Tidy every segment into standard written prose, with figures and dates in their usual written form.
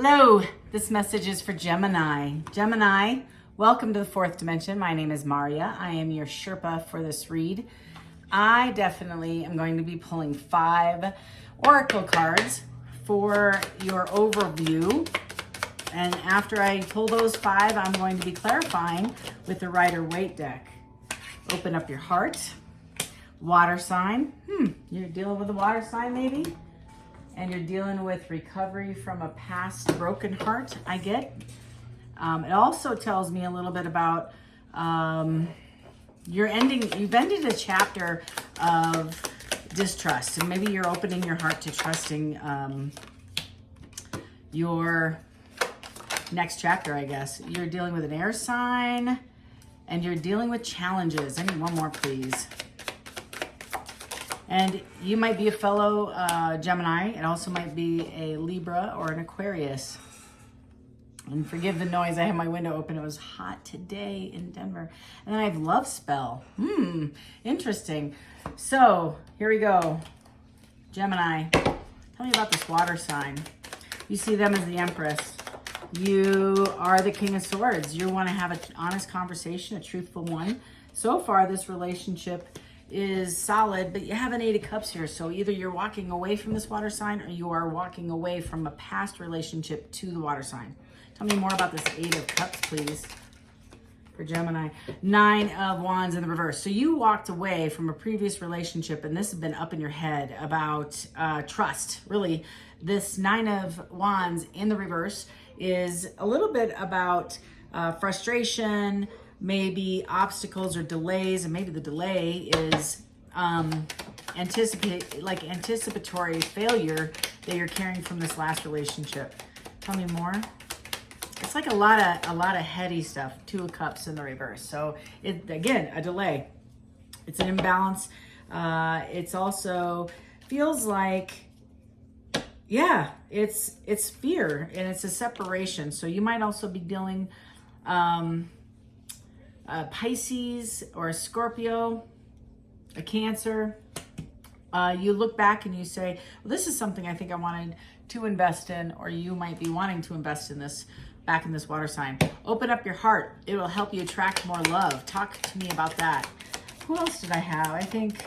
Hello, this message is for Gemini. Gemini, welcome to the fourth dimension. My name is Maria. I am your Sherpa for this read. I definitely am going to be pulling 5 oracle cards for your overview. And after I pull those 5, I'm going to be clarifying with the Rider-Waite deck. Open up your heart. Water sign. You're dealing with a water sign maybe? And you're dealing with recovery from a past broken heart, I get. It also tells me a little bit about you've ended a chapter of distrust, and maybe you're opening your heart to trusting your next chapter, I guess. You're dealing with an air sign, and you're dealing with challenges. I need one more, please. And you might be a fellow Gemini. It also might be a Libra or an Aquarius. And forgive the noise. I have my window open. It was hot today in Denver. And then I have love spell. Interesting. So here we go. Gemini, tell me about this water sign. You see them as the Empress. You are the King of Swords. You want to have an honest conversation, a truthful one. So far, this relationship is solid, but you have an 8 of Cups here. So either you're walking away from this water sign or you are walking away from a past relationship to the water sign. Tell me more about this 8 of Cups, please, for Gemini. 9 of Wands in the reverse. So you walked away from a previous relationship, and this has been up in your head about trust. Really, this 9 of Wands in the reverse is a little bit about frustration, maybe obstacles or delays, and maybe the delay is anticipatory failure that you're carrying from this last relationship. Tell me more. It's like a lot of heady stuff. 2 of Cups in the reverse. So it, again, a delay. It's an imbalance. It's also feels like, yeah, it's fear, and it's a separation. So you might also be dealing Pisces or a Scorpio, a Cancer. You look back and you say, well, this is something I think I wanted to invest in, or you might be wanting to invest in this, back in this water sign. Open up your heart. It will help you attract more love. Talk to me about that. Who else did I have? I think,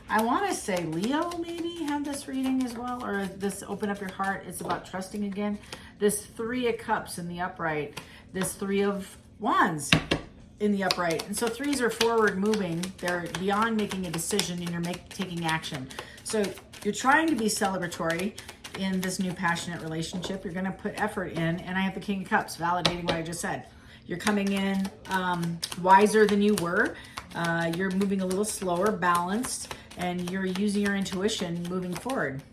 I want to say Leo maybe had this reading as well, or this open up your heart. It's about trusting again. This 3 of Cups in the upright, this 3 of Wands in the upright. And so 3s are forward moving. They're beyond making a decision, and you're taking action. So you're trying to be celebratory in this new passionate relationship. You're going to put effort in. And I have the King of Cups validating what I just said. You're coming in wiser than you were. You're moving a little slower, balanced, and you're using your intuition moving forward.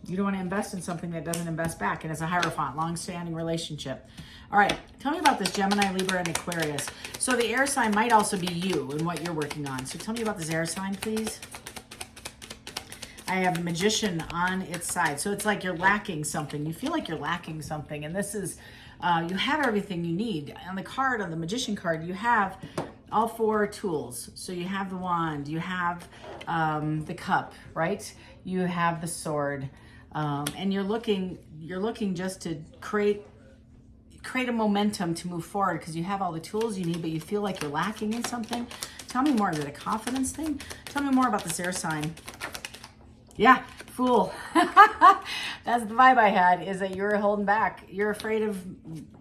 You don't want to invest in something that doesn't invest back. And it's a Hierophant, long-standing relationship. All right, tell me about this Gemini, Libra, and Aquarius. So the air sign might also be you and what you're working on. So tell me about this air sign, please. I have the Magician on its side. So it's like you're lacking something. You feel like you're lacking something. And this is, you have everything you need. On the card, on the Magician card, you have all 4 tools. So you have the wand, you have the cup, right? You have the sword. And you're looking just to create a momentum to move forward because you have all the tools you need, but you feel like you're lacking in something. Tell me more. Is it a confidence thing? Tell me more about this air sign. Yeah, Fool. That's the vibe I had, is that you're holding back. You're afraid of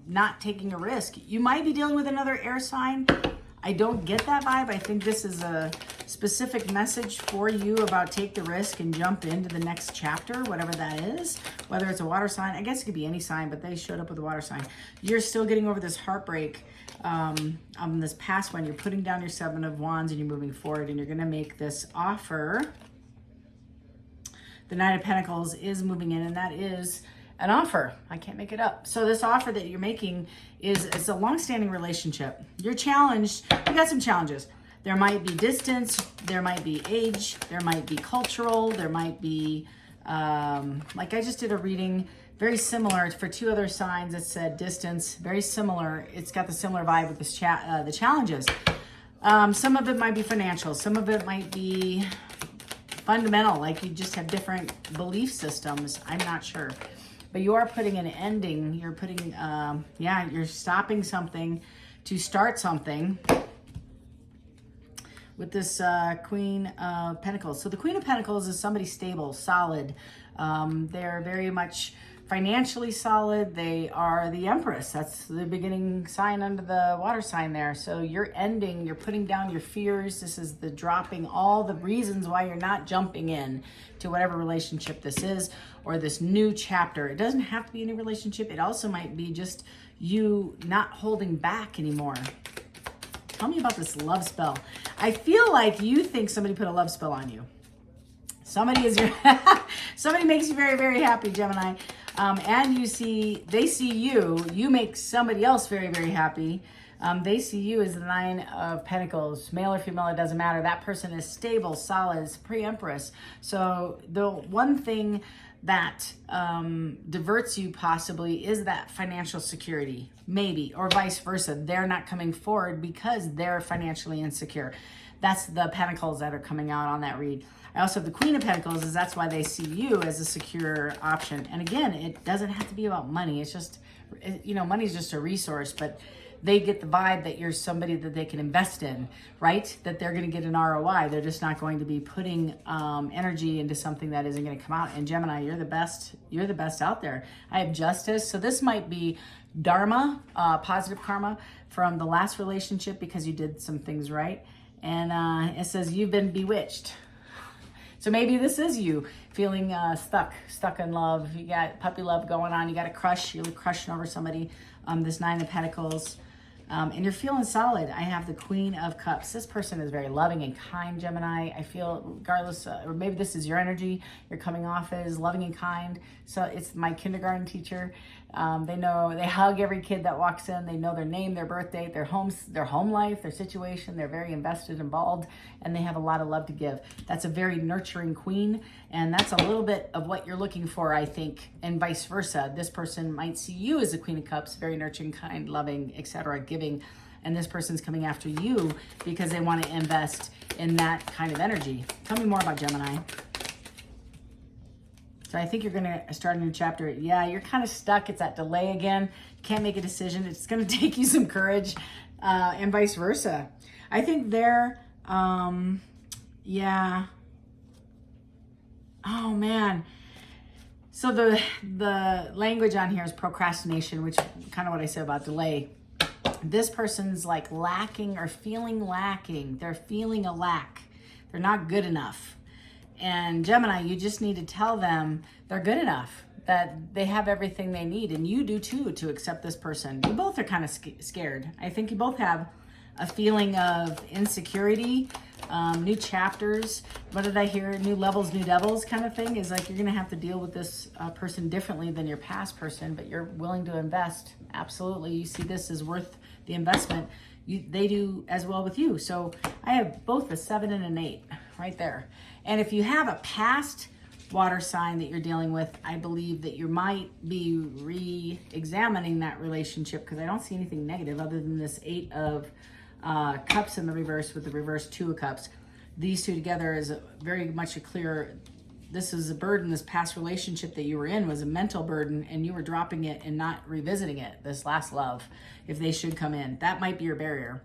not taking a risk. You might be dealing with another air sign. I don't get that vibe. I think this is a specific message for you about take the risk and jump into the next chapter, whatever that is. Whether it's a water sign, I guess it could be any sign, but they showed up with a water sign. You're still getting over this heartbreak on this past one. You're putting down your 7 of Wands and you're moving forward, and you're going to make this offer. The 9 of Pentacles is moving in, and that is an offer. I can't make it up. So this offer that you're making is a long-standing relationship. You're challenged. You got some challenges. There might be distance. There might be age. There might be cultural. There might be, like I just did a reading very similar for 2 other signs that said distance. Very similar. It's got the similar vibe with this the challenges. Some of it might be financial. Some of it might be fundamental, like you just have different belief systems. I'm not sure. but you are putting an ending. You're putting, yeah, you're stopping something to start something with this Queen of Pentacles. So the Queen of Pentacles is somebody stable, solid. They're very much financially solid. They are the Empress. That's the beginning sign under the water sign there. So you're ending, you're putting down your fears. This is the dropping all the reasons why you're not jumping in to whatever relationship this is or this new chapter. It doesn't have to be a new relationship. It also might be just you not holding back anymore. Tell me about this love spell. I feel like you think somebody put a love spell on you. Somebody is your somebody makes you very, very happy, Gemini. And they see you make somebody else very, very happy. They see you as the Nine of Pentacles, male or female, it doesn't matter. That person is stable, solid, is pre-Empress. So the one thing that diverts you possibly is that financial security, maybe, or vice versa. They're not coming forward because they're financially insecure. That's the Pentacles that are coming out on that read. I also have the Queen of Pentacles, that's why they see you as a secure option. And again, it doesn't have to be about money. It's just, you know, money's just a resource, but they get the vibe that you're somebody that they can invest in, right? That they're going to get an ROI. They're just not going to be putting energy into something that isn't going to come out. And Gemini, you're the best. You're the best out there. I have Justice. So this might be Dharma, positive karma from the last relationship because you did some things right. And it says you've been bewitched. So maybe this is you feeling stuck in love. You got puppy love going on. You got a crush. You're crushing over somebody. This Nine of Pentacles. And you're feeling solid. I have the Queen of Cups. This person is very loving and kind, Gemini. I feel regardless, or maybe this is your energy, you're coming off as loving and kind. So it's my kindergarten teacher. They hug every kid that walks in. They know their name, their birth date, their home life, their situation. They're very invested, involved, and they have a lot of love to give. That's a very nurturing queen, and that's a little bit of what you're looking for, I think, and vice versa. This person might see you as a Queen of Cups, very nurturing, kind, loving, etc., giving, and this person's coming after you because they want to invest in that kind of energy. Tell me more about Gemini. So I think you're going to start a new chapter. Yeah, you're kind of stuck. It's that delay again. You can't make a decision. It's going to take you some courage and vice versa. I think they're, yeah. Oh, man. So the language on here is procrastination, which kind of what I said about delay. This person's like lacking or feeling lacking. They're feeling a lack. They're not good enough. And Gemini, you just need to tell them they're good enough, that they have everything they need. And you do too, to accept this person. You both are kind of scared. I think you both have a feeling of insecurity, new chapters. What did I hear? New levels, new devils kind of thing. Is like you're going to have to deal with this person differently than your past person, but you're willing to invest. Absolutely. You see this is worth the investment. They do as well with you. So I have both a 7 and an 8 right there. And if you have a past water sign that you're dealing with, I believe that you might be re-examining that relationship because I don't see anything negative other than this 8 of Cups in the reverse with the reverse 2 of Cups. These two together is very much a clear, this is a burden. This past relationship that you were in was a mental burden and you were dropping it and not revisiting it, this last love, if they should come in. That might be your barrier.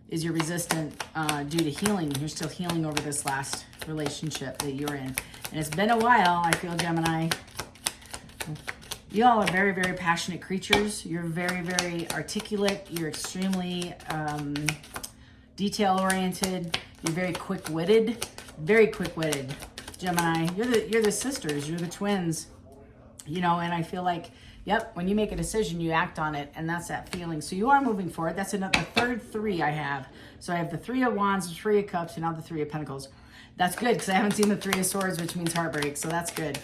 Is you're resistant due to healing. You're still healing over this last relationship that you're in. And it's been a while, I feel, Gemini. You all are very, very passionate creatures. You're very, very articulate. You're extremely detail-oriented. You're very quick-witted. Very quick-witted, Gemini. You're the sisters. You're the twins. You know, and I feel like, yep, when you make a decision, you act on it, and that's that feeling. So you are moving forward. That's the third 3 I have. So I have the 3 of Wands, the 3 of Cups, and now the 3 of Pentacles. That's good, because I haven't seen the 3 of Swords, which means heartbreak, so that's good.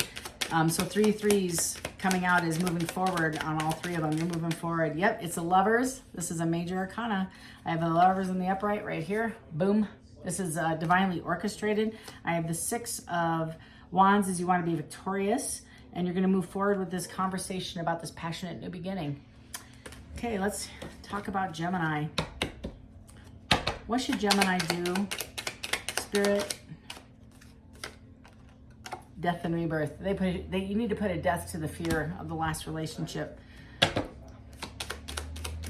So 3 threes coming out is moving forward on all 3 of them. You're moving forward. Yep, it's the Lovers. This is a major arcana. I have the Lovers in the upright right here. Boom. This is divinely orchestrated. I have the 6 of Wands as you want to be victorious. And you're going to move forward with this conversation about this passionate new beginning. Okay, let's talk about Gemini. What should Gemini do? Spirit, Death and rebirth. You need to put a death to the fear of the last relationship.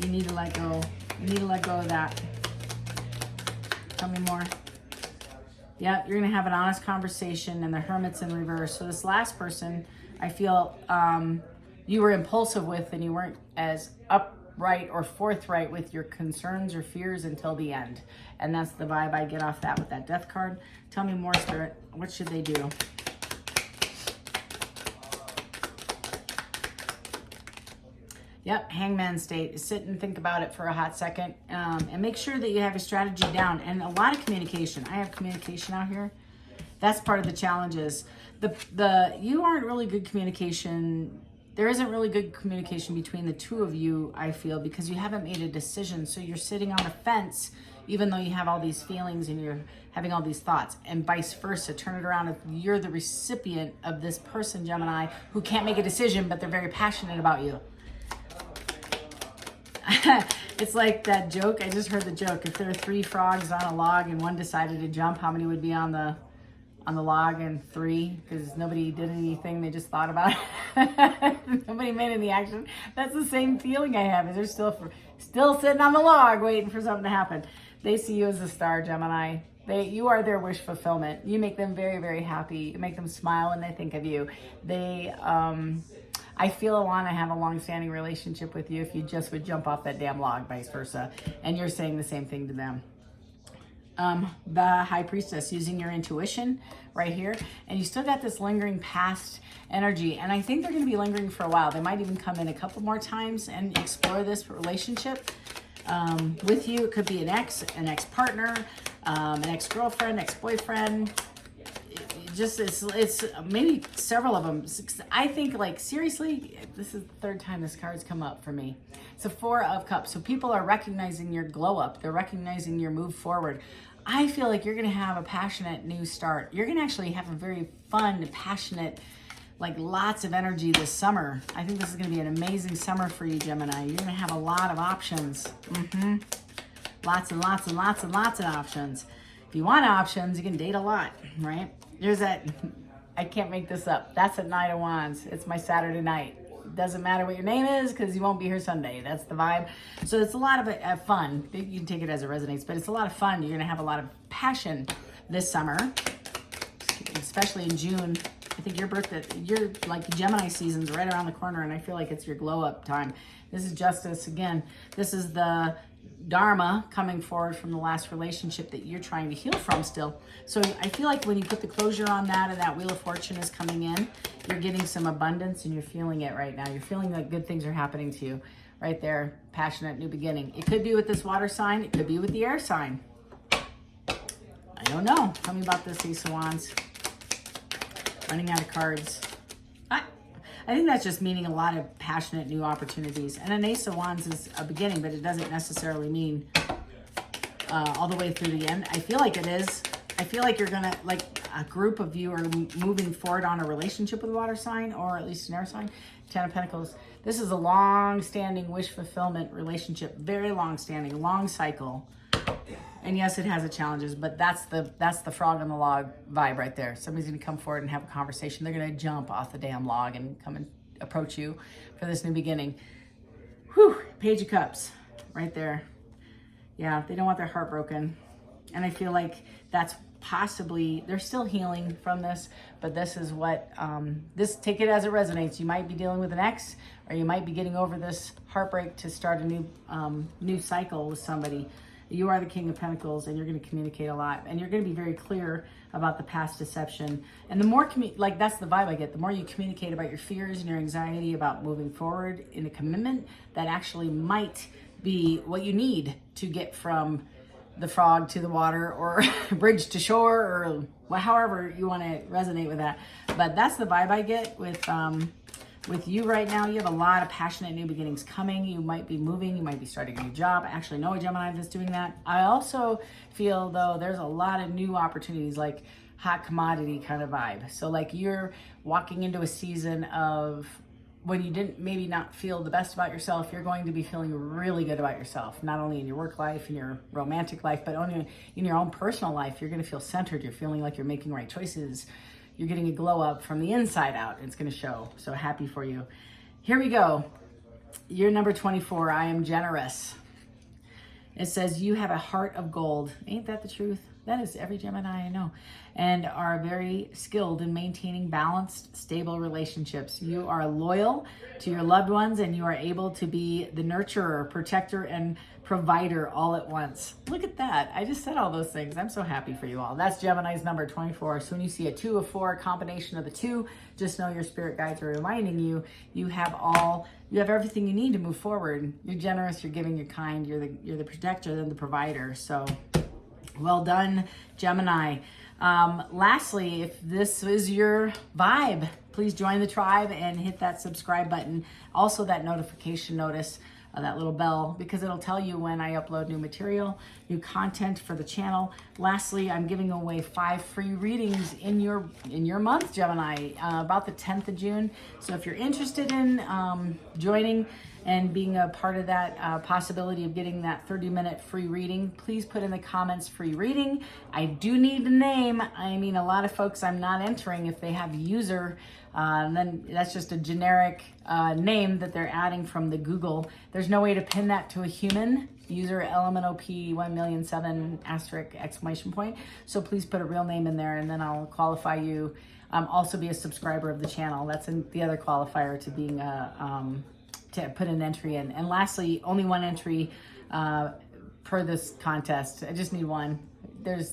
You need to let go. You need to let go of that. Tell me more. Yep, you're going to have an honest conversation, and the Hermit's in reverse. So this last person, I feel you were impulsive with, and you weren't as upright or forthright with your concerns or fears until the end. And that's the vibe I get off that with that Death card. Tell me more, Spirit. What should they do? Yep, Hangman state. Sit and think about it for a hot second, and make sure that you have a strategy down and a lot of communication. I have communication out here. That's part of the challenges. You aren't really good communication. There isn't really good communication between the two of you, I feel, because you haven't made a decision. So you're sitting on the fence, even though you have all these feelings and you're having all these thoughts, and vice versa. Turn it around if you're the recipient of this person, Gemini, who can't make a decision, but they're very passionate about you. It's like that joke. I just heard the joke. If there were 3 frogs on a log and one decided to jump, how many would be on the log? And 3, because nobody did anything. They just thought about it. Nobody made any action. That's the same feeling I have. Is they're still sitting on the log waiting for something to happen. They see you as a star, Gemini. You are their wish fulfillment. You make them very, very happy. You make them smile when they think of you. I feel I want to have a long-standing relationship with you if you just would jump off that damn log, vice versa. And you're saying the same thing to them. The High Priestess, using your intuition right here. And you still got this lingering past energy. And I think they're going to be lingering for a while. They might even come in a couple more times and explore this relationship with you. It could be an ex-partner, an ex-girlfriend, ex-boyfriend. It's maybe several of them. I think, like, seriously, this is the 3rd time this card's come up for me. It's a 4 of Cups. So people are recognizing your glow up. They're recognizing your move forward. I feel like you're going to have a passionate new start. You're going to actually have a very fun, passionate, like, lots of energy this summer. I think this is going to be an amazing summer for you, Gemini. You're going to have a lot of options. Lots and lots and lots and lots of options. If you want options, you can date a lot, right? There's that, I can't make this up. That's at Knight of Wands. It's my Saturday night. Doesn't matter what your name is, because you won't be here Sunday. That's the vibe. So it's a lot of fun. You can take it as it resonates, but it's a lot of fun. You're going to have a lot of passion this summer, especially in June. I think your Gemini season's right around the corner, and I feel like it's your glow up time. This is justice. Again, this is the Dharma coming forward from the last relationship that you're trying to heal from still. So I feel like when you put the closure on that, and that Wheel of Fortune is coming in, you're getting some abundance, and you're feeling it right now. You're feeling like good things are happening to you right there. Passionate new beginning. It could be with this water sign. It could be with the air sign. I don't know. Tell me about this, Ace of Wands. Running out of cards. I think that's just meaning a lot of passionate new opportunities. And an Ace of Wands is a beginning, but it doesn't necessarily mean all the way through the end. I feel like it is. I feel like you're going to, like, a group of you are moving forward on a relationship with a water sign, or at least an air sign. 10 of Pentacles. This is a long-standing wish fulfillment relationship. Very long-standing, long cycle. And yes, it has its challenges, but that's the frog on the log vibe right there. Somebody's going to come forward and have a conversation. They're going to jump off the damn log and come and approach you for this new beginning. Whew, Page of Cups right there. Yeah, they don't want their heart broken. And I feel like that's possibly, they're still healing from this, but this is what, take it as it resonates. You might be dealing with an ex, or you might be getting over this heartbreak to start a new cycle with somebody. You are the King of Pentacles, and you're going to communicate a lot, and you're going to be very clear about the past deception. And the more, that's the vibe I get, the more you communicate about your fears and your anxiety about moving forward in a commitment, that actually might be what you need to get from the frog to the water, or bridge to shore, or however you want to resonate with that. But that's the vibe I get with you right now. You have a lot of passionate new beginnings coming. You might be moving. You might be starting a new job. I actually know a Gemini that's doing that. I also feel, though, there's a lot of new opportunities, like hot commodity kind of vibe. So like you're walking into a season of when you didn't maybe not feel the best about yourself, you're going to be feeling really good about yourself, not only in your work life, in your romantic life, but only in your own personal life. You're going to feel centered. You're feeling like you're making right choices. you're getting a glow up from the inside out. It's going to show. So happy for you. Here we go. You're number 24. I am generous. It says you have a heart of gold. Ain't that the truth? That is every Gemini I know. And are very skilled in maintaining balanced, stable relationships. You are loyal to your loved ones, and you are able to be the nurturer, protector, and provider all at once. Look at that. I just said all those things. I'm so happy for you all. That's Gemini's number 24. So when you see a 2, a 4, a combination of the 2, just know your spirit guides are reminding you, you have everything you need to move forward. You're generous, you're giving, you're kind, you're the protector and the provider. So well done, Gemini. Lastly, if this is your vibe, please join the tribe and hit that subscribe button. Also that notification notice, that little bell, because it'll tell you when I upload new material, new content for the channel. Lastly, I'm giving away 5 free readings in your month, Gemini, about the 10th of June. So if you're interested in joining and being a part of that possibility of getting that 30-minute free reading, please put in the comments free reading. I do need a name. I mean, a lot of folks I'm not entering if they have user, then that's just a generic name that they're adding from the Google. There's no way to pin that to a human. User LMNOP 1,007,*! So please put a real name in there, and then I'll qualify you. Also be a subscriber of the channel. That's the other qualifier to being to put an entry in. And lastly, only 1 entry per this contest. I just need 1.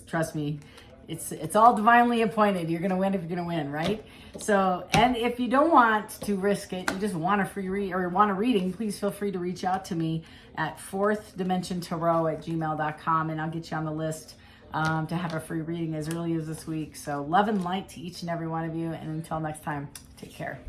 Trust me, it's all divinely appointed. You're gonna win if you're gonna win, right? So, and if you don't want to risk it, you just want a free read or want a reading, please feel free to reach out to me at fourthdimensiontarot@gmail.com, and I'll get you on the list to have a free reading as early as this week. So love and light to each and every one of you, and until next time, take care.